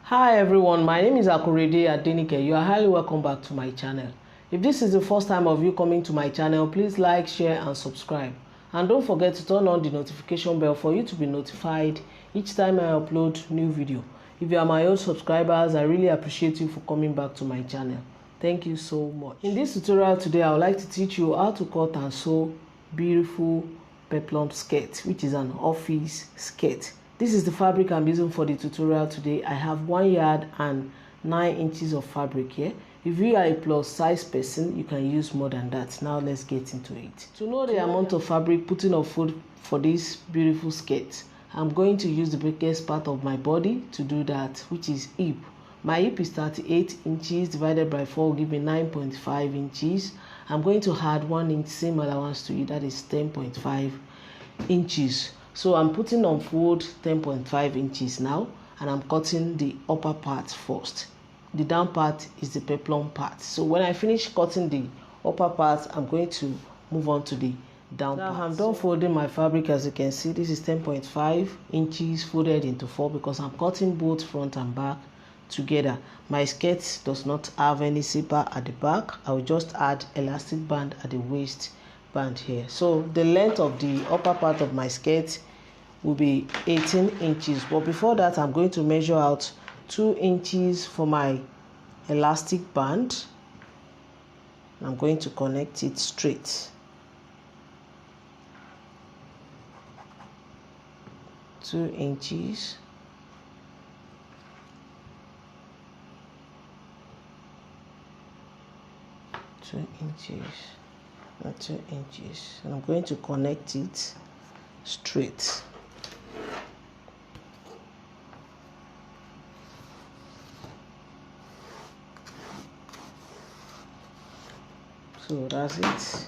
Hi everyone, my name is Akorede Adenike. You are highly welcome back to my channel. If this is the first time of you coming to my channel, please like, share and subscribe. And don't forget to turn on the notification bell for you to be notified each time I upload new video. If you are my old subscribers, I really appreciate you for coming back to my channel. Thank you so much. In this tutorial today, I would like to teach you how to cut and sew beautiful peplum skirt, which is an office skirt. This is the fabric I'm using for the tutorial today. I have 1 yard and 9 inches of fabric here. If you are a plus size person, you can use more than that. Now let's get into it. To know the amount of fabric putting on foot for this beautiful skirt, I'm going to use the biggest part of my body to do that, which is hip. My hip is 38 inches divided by 4 will give me 9.5 inches. I'm going to add 1 inch seam allowance to it, that is 10.5 inches. So I'm putting on fold 10.5 inches now, and I'm cutting the upper part first. The down part is the peplum part. So when I finish cutting the upper part, I'm going to move on to the down part. I'm done folding my fabric. As you can see, this is 10.5 inches folded into 4 because I'm cutting both front and back together. My skirt does not have any zipper at the back. I will just add elastic band at the waist band here. So the length of the upper part of my skirt will be 18 inches, but before that I'm going to measure out 2 inches for my elastic band. I'm going to connect it straight. 2 inches. Two inches, and I'm going to connect it straight. So that's it.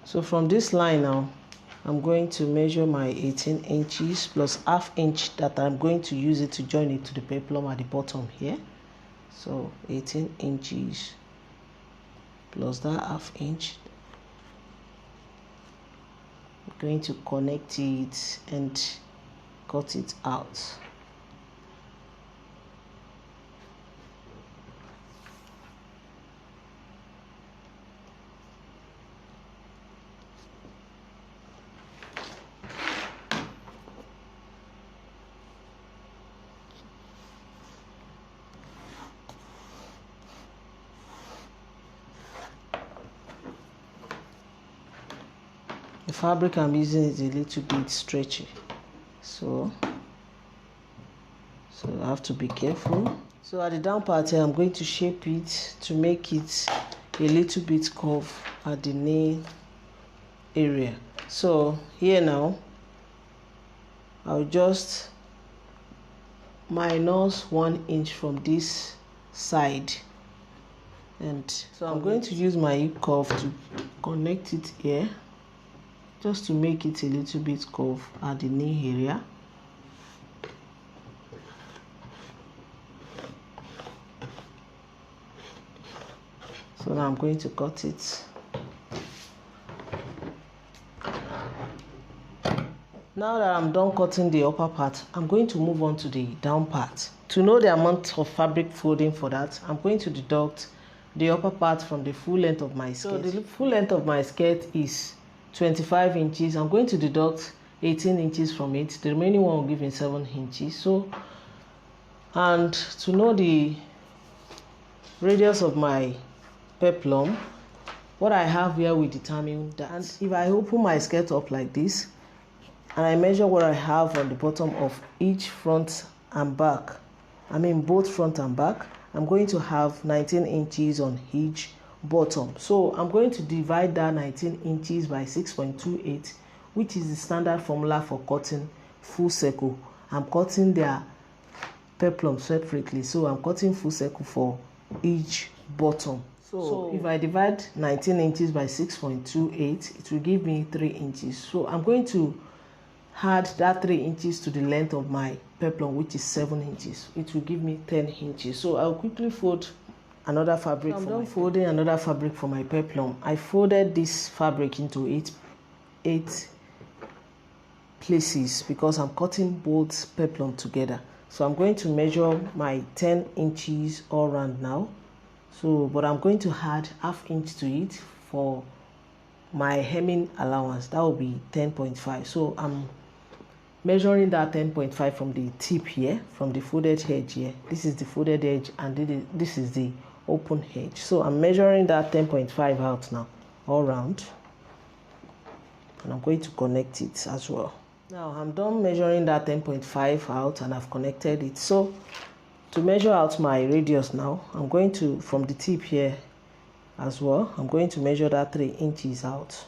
So from this line now, I'm going to measure my 18 inches plus half inch that I'm going to use it to join it to the peplum at the bottom here. So 18 inches plus that half inch. I'm going to connect it and cut it out. The fabric I'm using is a little bit stretchy, so I have to be careful. So at the down part here, I'm going to shape it to make it a little bit curved at the knee area. So here now, I'll just minus 1 inch from this side, and so I'm going to use my hip curve to connect it here, just to make it a little bit curved at the knee area. So now I'm going to cut it. Now that I'm done cutting the upper part, I'm going to move on to the down part. To know the amount of fabric folding for that, I'm going to deduct the upper part from the full length of my skirt. So the full length of my skirt is 25 inches. I'm going to deduct 18 inches from it. The remaining one will give me 7 inches. So, and to know the radius of my peplum, what I have here will determine that. And if I open my skirt up like this and I measure what I have on the bottom of each front and back, I mean both front and back, I'm going to have 19 inches on each bottom. So I'm going to divide that 19 inches by 6.28, which is the standard formula for cutting full circle. I'm cutting their peplum separately, so I'm cutting full circle for each bottom. So if I divide 19 inches by 6.28, it will give me 3 inches. So I'm going to add that 3 inches to the length of my peplum, which is 7 inches. It will give me 10 inches. So I'll quickly fold another fabric. I'm done folding another fabric for my peplum. I folded this fabric into eight places because I'm cutting both peplum together. So I'm going to measure my 10 inches all round now. So, but I'm going to add ½ inch to it for my hemming allowance. That will be 10.5. So I'm measuring that 10.5 from the tip here, from the folded edge here. This is the folded edge and this is the open edge. So I'm measuring that 10.5 out now all round, and I'm going to connect it as well. Now I'm done measuring that 10.5 out and I've connected it. So to measure out my radius now, I'm going to, from the tip here as well, I'm going to measure that 3 inches out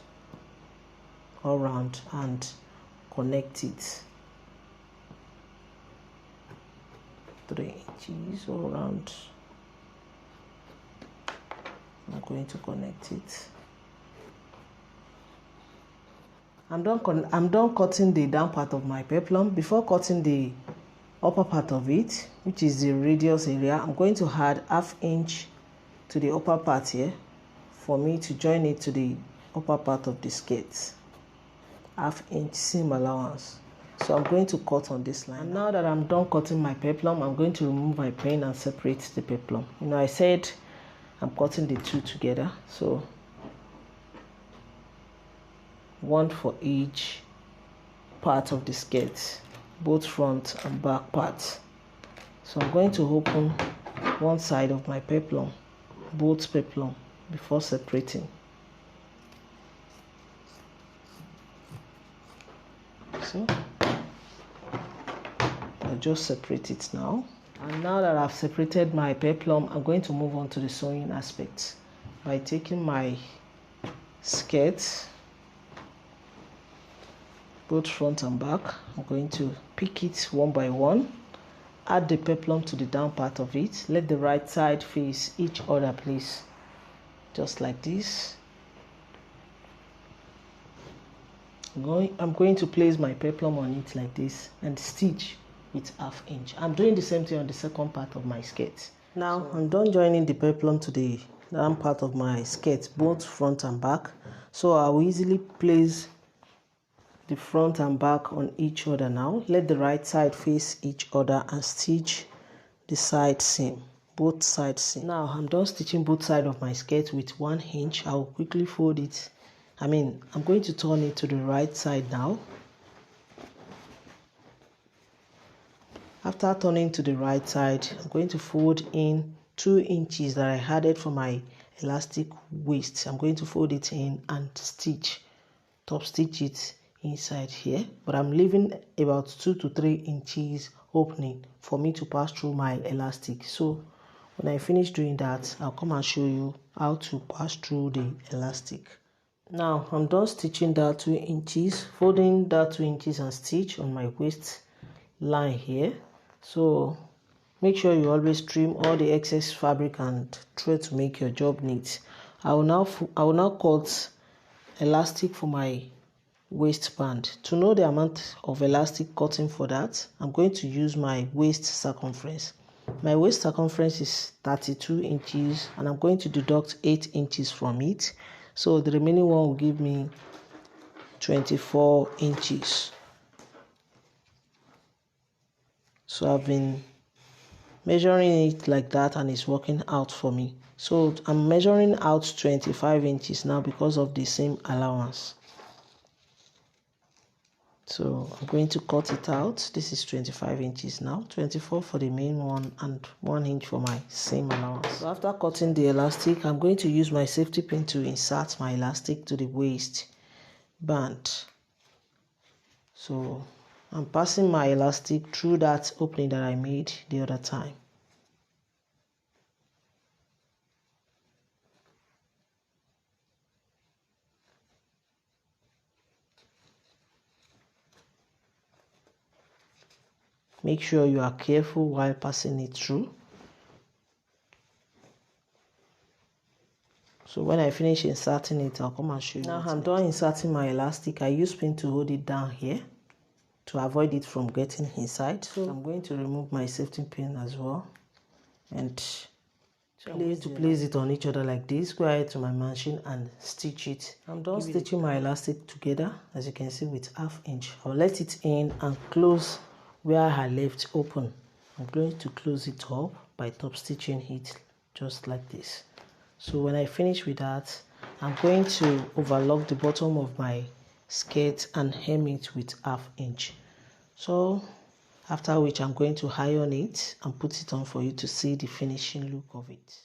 all round and connect it. 3 inches all round. I'm going to connect it. I'm done cutting the down part of my peplum. Before cutting the upper part of it, which is the radius area, I'm going to add ½ inch to the upper part here for me to join it to the upper part of the skirt. ½ inch seam allowance. So I'm going to cut on this line. And now that I'm done cutting my peplum, I'm going to remove my pen and separate the peplum. You know, I said I'm cutting the two together, so one for each part of the skirt, both front and back parts. So I'm going to open one side of my peplum, both peplum, before separating. So I'll just separate it now. And now that I've separated my peplum, I'm going to move on to the sewing aspect by taking my skirt, both front and back. I'm going to pick it one by one, add the peplum to the down part of it, let the right side face each other, please, just like this. I'm going to place my peplum on it like this and stitch with ½ inch. I'm doing the same thing on the second part of my skirt. Now I'm done joining the peplum to the down part of my skirt, both front and back. So I will easily place the front and back on each other now. Let the right side face each other and stitch the side seam, both side seam. Now I'm done stitching both sides of my skirt with 1 inch. I will quickly fold it. I'm going to turn it to the right side now. After turning to the right side, I'm going to fold in 2 inches that I added for my elastic waist. I'm going to fold it in and top stitch it inside here, but I'm leaving about 2 to 3 inches opening for me to pass through my elastic. So when I finish doing that, I'll come and show you how to pass through the elastic. Now I'm done stitching that 2 inches, folding that 2 inches and stitch on my waist line here. So make sure you always trim all the excess fabric and try to make your job neat. I will now cut elastic for my waistband. To know the amount of elastic cutting for that, I'm going to use my waist circumference. My waist circumference is 32 inches and I'm going to deduct 8 inches from it. So the remaining one will give me 24 inches. So I've been measuring it like that and it's working out for me. So I'm measuring out 25 inches now because of the seam allowance. So I'm going to cut it out. This is 25 inches now, 24 for the main one and 1 inch for my seam allowance. So after cutting the elastic, I'm going to use my safety pin to insert my elastic to the waist band. So I'm passing my elastic through that opening that I made the other time. Make sure you are careful while passing it through. So when I finish inserting it, I'll come and show you. Now I'm done inserting my elastic. I use pin to hold it down here to avoid it from getting inside. So I'm going to remove my safety pin as well and to place it on each other like this. Go ahead to my machine and stitch it. I'm done stitching my elastic together, as you can see, with 1/2 inch. I'll let it in and close where I left open. I'm going to close it up by top stitching it just like this. So when I finish with that, I'm going to overlock the bottom of my skirt and hem it with 1/2 inch. So after which I'm going to iron it and put it on for you to see the finishing look of it.